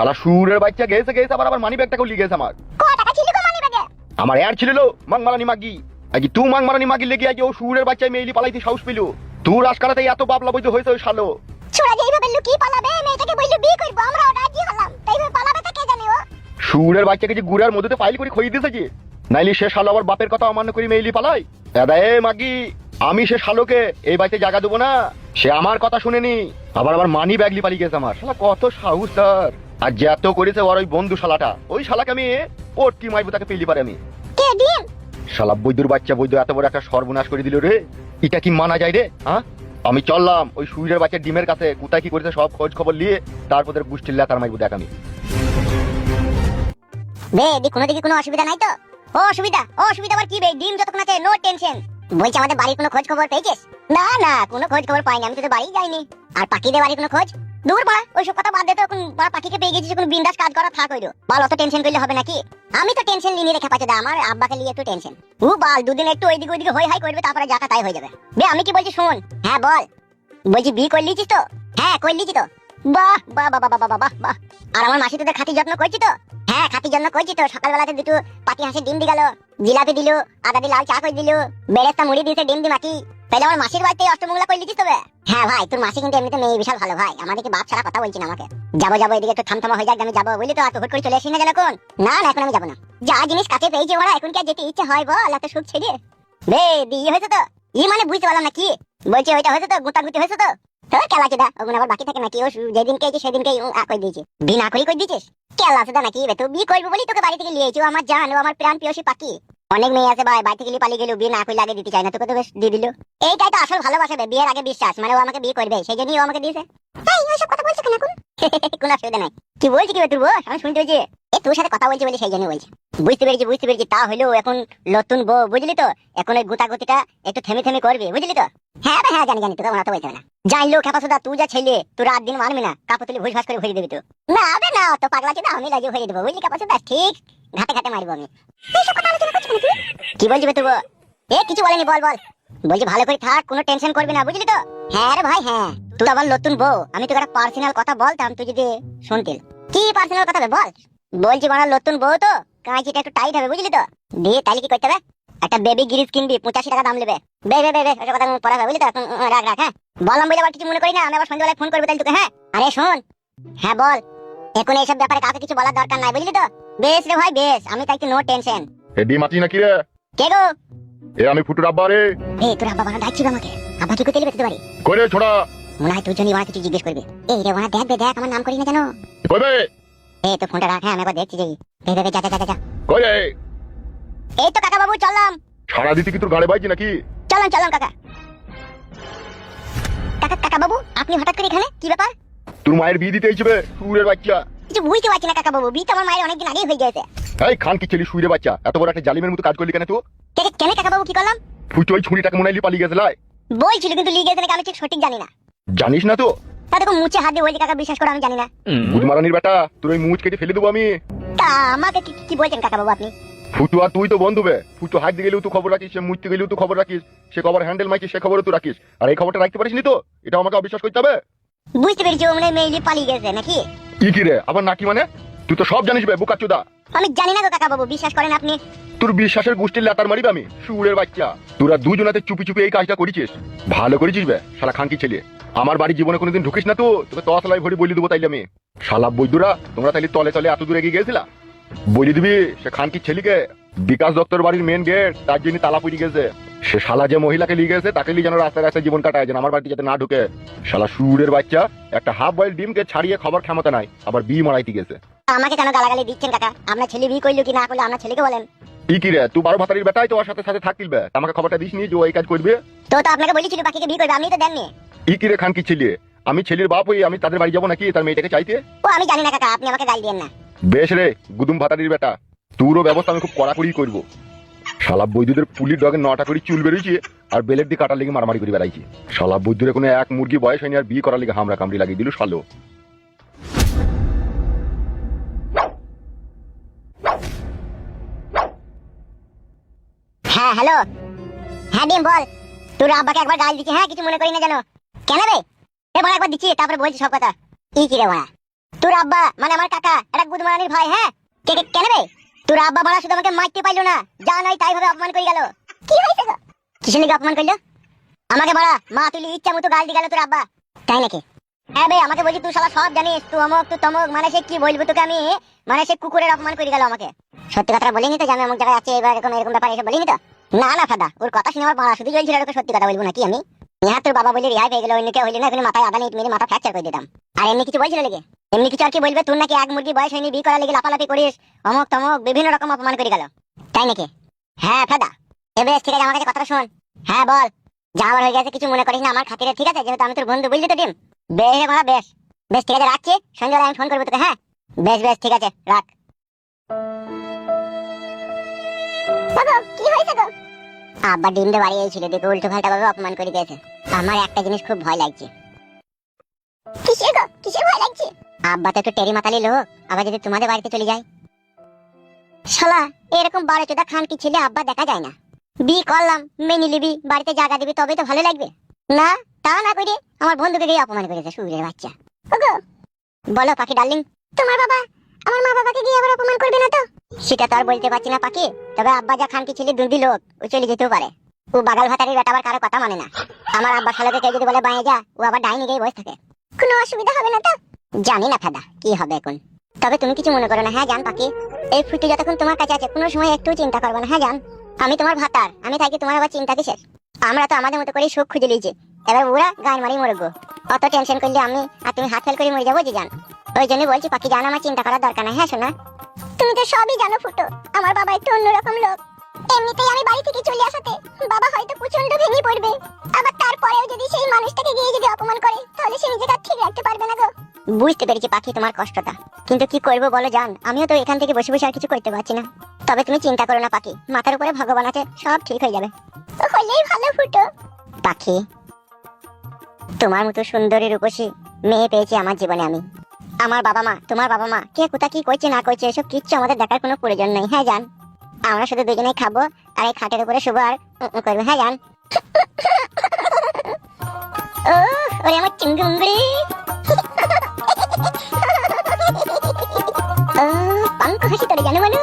শালা সুরের বাচ্চা গেছে গেছে আবার মানি ব্যাগটাকেও লিয়ে গেছে আমার। কত টাকা ছিল গো মানি ব্যাগে? আমার এর ছিল মাংমারানি মাগি। আজ তুই মাংমারানি মাগি লেগে আজ ও সুরের বাচ্চা মেইলি পালাইতে সাহস পেল। তুই রাজকারাতে এত বাবলা বইতে হয়েছে ওই শালো। ছোড়া যেইভাবে লুকিয়ে পালাবে মেয়েটাকে বললো বিয়ে করব আমরা রাজি হলাম। তাইভাবে পালাবে তা কে জানে ও? সুরের বাচ্চাকে যে গুড়ার মধ্যে ফাইল করে খই দিয়েছে যে, নাইলে সে শালো আবার বাপের কথা অমান্য করে মেইলি পালাই। দাদা এ মাগি, আমি সে শালোকে এই বাড়িতে জায়গা দেবো না। সে আমার কথা শুনেনি, আবার আবার মানি ব্যাগলি পালিয়ে গেছে আমার। শালা কত সাহস তার! আর যত করেছে ওর ওই বন্ধু শালাটা, ওই শালাকে আমি পটকি মাইবো তাকে পেলি পারে আমি। কে ডিম? শালা বৈদ্যুর বাচ্চা বৈদ্য এত বড় একটা সর্বনাশ করে দিল রে। এটা কি মানা যায় রে? হ্যাঁ, আমি চললাম ওই সুরের বাচ্চা ডিমের কাছে, কোথায় কি করেছে সব খোঁজ খবর নিয়ে তারপর গুষ্টির লেতার মাইবো দেখ আমি। বে দি কোনো দিকে কোনো অসুবিধা নাই তো? ও অসুবিধা আবার কি বে? ডিম যতক্ষণ আছে নো টেনশন। বলছি আমাদের বাড়ির কোনো খোঁজ খবর পেয়েছিস? না না, কোনো খোঁজ খবর পাইনি, আমি তো বাড়ি যাইনি। আর পাখিদের বাড়ির কোনো খোঁজ? দূর বাড়া, ওইসব কথা বাদ দে তো। এখন বাড়া পাখিকে পেয়ে গেছিস, কোনো বিন্দাস কাজ করা থাক হইলো। বাল অত টেনশন করলে হবে নাকি? আমি তো টেনশন নিয়ে রেখে পাচ্ছি, আমার আব্বাকে নিয়ে একটু টেনশন। ও বাল দুদিন একটু ওইদিকে ওইদিকে হই হাই করবে, তারপরে যাকা তাই হয়ে যাবে। বে আমি কি বলছি শোন। হ্যাঁ বল। বলছি বিয়ে করে লিছিস তো? হ্যাঁ করে লিছি তো। বাহ বাহ বাহ বাহ বাহ বাহ বাহ। আর আমার মাসি তোদের খাতি যত্ন করছি তো? হ্যাঁ খাতি যত্ন করছি তো। সকালবেলাতে দুটো পাতি হাঁসের ডিম দি গেল, জিলাপি দিল, আদা দি লাল চা করে দিল, বেরেস্তা মুড়ি দিয়েছে, ডিম দি মাটি। তাহলে আমার মাসির বাড়িতে অষ্টমঙ্গলা করে লিখিস তবে? হ্যাঁ ভাই, তোর মাসি কিন্তু এমনিতে মেয়ে বিশাল ভালো ভাই। আমাদেরকে বাপ ছাড়া কথা বলছি না আমাকে। যাবো এদিকে তো থামথামা হয়ে যাক, আমি যাবো বুঝলি তো। আর তো হুট করে চলে আসি না যেন এখন। না না এখন আমি যাবো না। যা জিনিস কাছে পেয়েছি ওরা, এখন কি আর যেতে ইচ্ছে হয় বল? এত সুখ ছেড়ে বে বিয়ে হয়েছে তো? ই মানে বুঝতে পারলাম না কি বলছি। ওইটা হয়েছে তো, গুতাগুতি হয়েছে তো? তোর কেলা চোদা, ওগুলো আবার বাকি থাকে নাকি? ও যেদিনকে এসে সেদিনকেই কই দিয়েছে। বিনা করি কই দিয়েছিস? কেলা চোদা নাকি বে? তুই বিয়ে করবি বলি তোকে বাড়ি থেকে নিয়ে এসেছি। ও আমার জান, ও আমার প্রাণ প্রিয়সী পাখি। অনেক মেয়ে আছে ভাই, বাড়ি থেকে পালিয়ে গেল, বিয়ে না কই লাগে দিতে চায় না, তোকে তো বেশ দিয়ে দিল। এইটাই তো আসল ভালোবাসা বে, বিয়ের আগে বিশ্বাস। মানে ও আমাকে বিয়ে করবে, সেই জন্যই ও আমাকে দিয়েছে। এই ওইসব কথা বলছিস কেন এখন? কোনো অসুবিধা নাই। কি বলছি কি বে? তোর বউ আমি শুনতে পেয়েছি এ তোর সাথে কথা বলছি বলে সেই জন্য বলছি। বুঝতে পেরেছি। তা হইলো এখন নতুন বউ বুঝলি তো, এখন ওই গুতাগুতিটা একটু থেমে থেমে করবি বুঝলি তো? হ্যাঁ হ্যাঁ জানি তোকে ওনা তো বলতে হবে না। জানলো খেপাসোদা, তুই যা ছেলে, তুই রাত দিন মানবি না, কাপড় তুলি ভুস ভাস করে ভরে দিবি তো? না বে না, তো পাগলা ছিল, আমি লাজে ভরে দেবো বুঝলি খেপাসোদা। ঠিক ঘাটে ঘাটে মারবো আমি। এইসব কথা আলোচনা করছিস নাকি? কি বলছি বে তুই? এ কিছু বলেনি, বল। বলছি ভালো করে থাক, কোনো টেনশন করবি না বুঝলি তো? হ্যাঁ রে ভাই হ্যাঁ। তুই আবার নতুন বউ, আমি তোকে একটা পার্সোনাল কথা বলতাম, তুই যদি শুনতিল। কি পার্সোনাল কথা বল? বলছি বানার নতুন বউ তো, কাঁচিটা একটু টাইট হবে বুঝলি তো? দিয়ে তাহলে কি করতে হবে? একটা বেবি গ্রিজ কিনবি, 85 টাকা দাম নেবে। বে ওসব কথা পড়া হবে বুঝলি তো? এখন রাখ হ্যাঁ। বললাম বলে আবার কিছু মনে করি না, আমি আবার সন্ধ্যাবেলায় ফোন করবো তাহলে তোকে। হ্যাঁ আরে শোন। হ্যাঁ বল। এখন এইসব ব্যাপারে কাউকে কিছু বলার দরকার নাই বুঝলি তো? বেশ রে ভাই বেশ, আমি তাই নো টেনশন। এডি মাটি নাকি রে? কে গো? এ আমি ফুটুর আব্বা রে। এ তোর আব্বা বানা ডাকছিস আমাকে? আব্বা কি করতে বেরোতে পারি? কইরে ছোড়া। মনে হয় তুই জন্য ওরা কিছু জিজ্ঞেস করবে। এই রে ওরা দেখ আমার নাম করি না জানো? কইবে? এই তো ফোনটা রাখ, হ্যাঁ আমি একবার দেখছি যে। যা। কইরে? এই তো কাকা বাবু চললাম। সারা দিতে কি তোর গাড়ি বাইছি নাকি? চললাম কাকা। কাকা বাবু আপনি হঠাৎ করে এখানে, কি ব্যাপার? তোর মায়ের বিয়ে দিতে এইছে বে সুরের বাচ্চা। কিছু বুঝতে পারছি না কাকা বাবু, বিয়ে তো আমার মায়ের অনেকদিন আগেই হয়ে গেছে। এই খান কি ছেলে সুরের বাচ্চা, এত বড় একটা জালিমের মতো কাজ করলি কেন তুই? কেন কাকা বাবু কি করলাম? ফুটো ওই ছুরিটাকে মনে হইলি পালিয়ে গেছে লাই। বলছিল কিন্তু লিয়ে গেছে নাকি আমি ঠিক সঠিক জানি না। জানিস না তো? তাহলে তো মুছে হাত দিয়ে বলছি কাকা, বিশ্বাস করো আমি জানি না। বুধমারানির বেটা, তোর ওই মুছ কেটে ফেলে দেবো আমি। তা আমাকে কি বলছেন কাকা বাবু আপনি? ফুটু আর তুই তো বন্ধু বে। ফুটু হাত দিয়ে গেলেও তুই খবর রাখিস, সে মুছতে গেলেও তুই খবর রাখিস, সে খবর হ্যান্ডেল মাইছিস সে খবরও তুই রাখিস। আর এই খবরটা রাখতে পারিস নি তো? এটা আমাকে অবিশ্বাস করতে হবে। বুঝতে পেরেছি, ও মানে মেইলি পালিয়ে গেছে নাকি? কি রে আবার নাকি মানে? তুই তো সব জানিস বে বোকাচোদা। আমি জানি না গো কাকা বাবু, বিশ্বাস করেন আপনি। তোর বিশ্বাসের গোষ্ঠীর লেতার মারিবে আমি সুরের বাচ্চা। তোরা দুজনাতে চুপি এই কাজটা করেছিস, ভালো করেছিস বে শালা খানকি ছেলে। আমার বাড়ি জীবনে কোনোদিন ঢুকিস না তো, তোকে তসলায় ভরি বলি দেবো তাইলে আমি। শালা বৈদ্যুরা তোমরা তাইলে তলে এত দূর এগিয়ে গেছিলা? বলি দিবি সে খানকি ছেলেকে বিকাশ দত্তর বাড়ির মেন গেট তার জন্য তালা পড়ে গেছে। সে শালা যে মহিলাকে লিয়ে গেছে তাকে লিয়ে যেন রাস্তায় জীবন কাটায়, যেন আমার বাড়িতে যাতে না ঢুকে। শালা সুরের বাচ্চা একটা হাফ বয়েল ডিমকে ছাড়িয়ে খাবার ক্ষমতা নাই, আবার বিয়ে মারাইতে গেছে। আমাকে কেন গালাগালি দিচ্ছেন কাকা? আপনার ছেলে বিয়ে করলো কি না করলো আপনার ছেলেকে বলেন। কি রে তুই 12 ভাতারির বেটাই তো ওর সাথে থাকতিল বে, আমাকে খবরটা দিস নি যে ও এই কাজ করবে? তো আপনাকে বলেছিল বাকিকে বিয়ে করবে, আপনি তো দেননি। কি রে খানকি ছেলে, আমি ছেলের বাপ হই আমি তাদের বাড়ি যাবো নাকি তার মেয়েটাকে চাইতে? ও আমি জানি না কাকা, আপনি আমাকে গাল দিয়েন না। বেশ রে গুদুম ভাতারির বেটা, তোরও ব্যবস্থা আমি খুব কড়াকড়ি করবো। শালা বৈদ্যুদের পুলির ডগে 9টা করে চুল বেরিয়েছে আর বেলের দিয়ে কাটার লেগে মারামারি করে বেড়াইছে। শালা বৈদ্যুরে কোনো এক মুরগি বয়স হয়নি আর বিয়ে করার লেগে হামরা কামড়ি লাগিয়ে দিল শালো। হ্যাঁ হ্যালো। হ্যাঁ ডিম বল। তোর আব্বাকে একবার গাল দিচ্ছি, হ্যাঁ কিছু মনে করি না জানো। কেন রে? এ বড় একবার দিচ্ছি তারপরে বলছি সব কথা। কি রে বড়া? তোর আব্বা মানে আমার কাকা একটা গুদমারানির ভাই, হ্যাঁ? কেন রে? তোর আব্বা মারা শুধু আমাকে মারতে পাইলো না, যা নাই তাই ভাবে অপমান করে গেল। কি হয়েছে গো? কিসের লিগে অপমান করলো? আমাকে বলা মা তুই ইচ্ছা মতো গাল দিয়ে গেল তোর আব্বা। তাই নাকি? হ্যাঁ বে, আমাকে বলছি তুই শালা সব জানিস, তুই অমুক তুই তমুক, মানে সে কি বলবো তোকে আমি, মানে সে কুকুরের অপমান করে গেল আমাকে। সত্যি কথাটা বলিনি তো যে আমি অমুক জায়গায় আছি, এবার এরকম এরকম ব্যাপার এসে বলিনি তো? না না ফাদা, ওর কথা শুনে আমার মারা শুধু জ্বলছিল, ওকে সত্যি কথা বলবো নাকি আমি? হ্যাঁ তোর বাবা বলে রেহাই পেয়ে গেল, অন্য কেউ হইলে না এখানে মাথায় আদা নিয়ে মেরে মাথা ফ্র্যাকচার করে দিতাম। আর এমনি কিছু বলছিল লেগে? এমনি কিছু আর কি বলবে, তোর নাকি এক মুরগি বয়স হয়নি, বিয়ে করার লেগে লাফালাফি করিস, অমুক তমুক বিভিন্ন রকম অপমান করে গেল। তাই নাকি? হ্যাঁ ফাদা। এবার ঠিক আছে, আমার কাছে কথাটা শোন। হ্যাঁ বল। যা আমার হয়ে গেছে কিছু মনে করিস না আমার খাতিরে, ঠিক আছে? যেহেতু আমি তোর বন্ধু, বুঝলি তো ডিম? বেশ রে মারা, বেশ বেশ ঠিক আছে, রাখছি, সন্ধ্যাবেলা আমি ফোন করবো তোকে। হ্যাঁ বেশ বেশ ঠিক আছে, রাখ। কি হয়েছে গো? আব্বা ডিমটা বাড়ি ছিল, দেখে উল্টো পাল্টা ভাবে অপমান করে দিয়েছে। আমার একটা জিনিস খুব ভয় লাগছে। কিসের গো? কিসের ভয় লাগছে? আব্বা তো একটু টেরি মাতালি লোক, আবার যদি তোমাদের বাড়িতে চলে যায়। শালা এরকম বারো চোদা খান কি ছেলে আব্বা দেখা যায় না। বিয়ে করলাম, মেনে নিবি, বাড়িতে জায়গা দিবি, তবেই তো ভালো লাগবে। না তা না করে আমার বন্ধুকে গিয়ে অপমান করেছে, সুরের বাচ্চা। ওগো বলো পাখি ডার্লিং, তোমার বাবা আমার মা বাবাকে গিয়ে আবার অপমান করবে না তো? সেটা তো আর বলতে পারছি না পাখি, তবে আব্বা যা খানকি ছেলে দুর্দি লোক, ও চলে যেতেও পারে। ও বাগাল ভাতারি বেটা, আবার কারো কথা মানে না। আমার আব্বা শালাকে কেউ যদি বলে বাইরে যা, ও আবার ডাইনি গিয়ে বসে থাকে। কোনো অসুবিধা হবে না তো? জানি না ফাদা কি হবে এখন, তবে তুমি কিছু মনে করো না। হ্যাঁ জান পাখি, এই ফুটে যতক্ষণ তোমার কাছে আছে কোনো সময় একটু চিন্তা করবে না। হ্যাঁ জান, আমি তোমার ভাতার, আমি থাকি, তোমার আবার চিন্তা কিসের? আমরা তো আমাদের মতো করে সুখ খুঁজে লিয়েছি, এবার ওরা গান মারি মরবো। অত টেনশন করলে আমি আর তুমি হাত ফেল করে মরে যাবো যে জান। ওই জন্য বলছি পাখি জান, আমার চিন্তা করার দরকার নাই। হ্যাঁ শোনা, তুমি তো সবই জানো ফুটো, আমার বাবা একটু অন্যরকম লোক। এমনিতেই আমি বাড়ি থেকে চলে আসাতে বাবা হয়তো প্রচন্ড ভেঙে পড়বে, আবার তারপরেও যদি সেই মানুষটাকে গিয়ে যদি অপমান করে, তাহলে সে নিজেকে ঠিক রাখতে পারবে না গো। বুঝতে পেরেছি পাখি তোমার কষ্টটা, কিন্তু কি করবো বলো জান, আমিও তো এখান থেকে বসে বসে আর কিছু করতে পারছি না। তবে তুমি চিন্তা করো না পাখি, মাথার উপরে ভগবান আছে, সব ঠিক হয়ে যাবে। হলেই ভালো ফুটো। পাখি তোমার মতো সুন্দরী রূপসী মেয়ে পেয়েছি আমার জীবনে আমি। আমার বাবা মা, তোমার বাবা মা কে কোথা কি করছে না করছে এসব কিচ্ছু আমাদের দেখার কোনো প্রয়োজন নেই। হ্যাঁ জান, আমরা শুধু দুজনেই খাবো আর এই খাটের উপরে শুবো আর করবো। হ্যাঁ জান। ও ওরে আমার চিংড়ি পাঙ্ক হাসি তোরে জানো বলো।